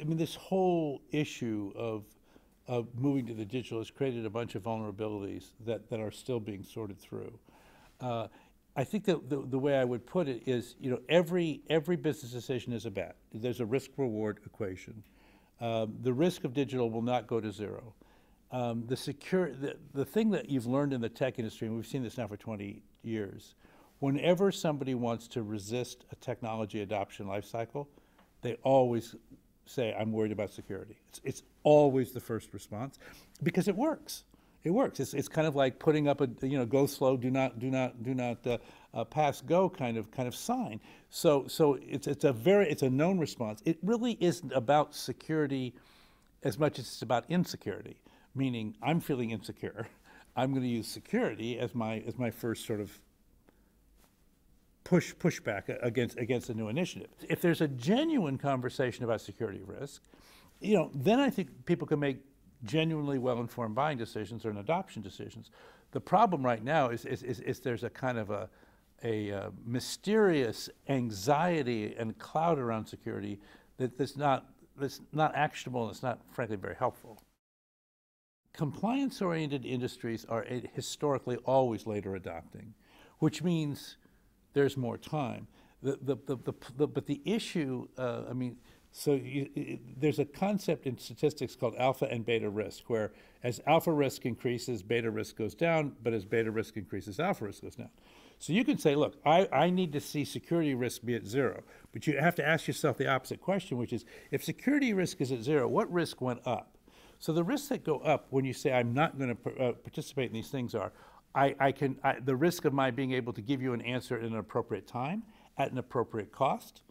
I mean, this whole issue of moving to the digital has created a bunch of vulnerabilities that are still being sorted through. I think that the way I would put it is, every business decision is a bet. There's a risk-reward equation. The risk of digital will not go to zero. The thing that you've learned in the tech industry, and we've seen this now for 20 years, whenever somebody wants to resist a technology adoption life cycle, they always say, I'm worried about security. It's always the first response because it works. It works. It's kind of like putting up a go slow, do not pass go kind of sign. So it's a known response. It really isn't about security as much as it's about insecurity. Meaning, I'm feeling insecure. I'm going to use security as my first sort of pushback against a new initiative. If there's a genuine conversation about security risk, then I think people can make genuinely well-informed buying decisions or adoption decisions. The problem right now is there's a kind of a mysterious anxiety and cloud around security that's not actionable and it's not, frankly, very helpful. Compliance-oriented industries are historically always later adopting, which means there's more time. But the issue, there's a concept in statistics called alpha and beta risk, where as alpha risk increases, beta risk goes down, but as beta risk increases, alpha risk goes down. So you can say, look, I need to see security risk be at zero, but you have to ask yourself the opposite question, which is, if security risk is at zero, what risk went up? So the risks that go up when you say I'm not going to participate in these things are, the risk of my being able to give you an answer at an appropriate time, at an appropriate cost,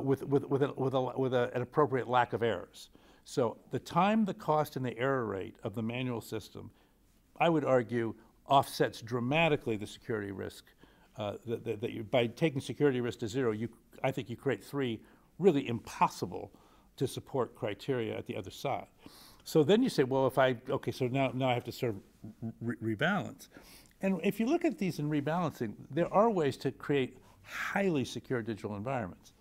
with an appropriate lack of errors. So the time, the cost, and the error rate of the manual system, I would argue, offsets dramatically the security risk. By taking security risk to zero, I think you create three really impossible to support criteria at the other side. So then you say, well, so now I have to sort of rebalance. And if you look at these in rebalancing, there are ways to create highly secure digital environments.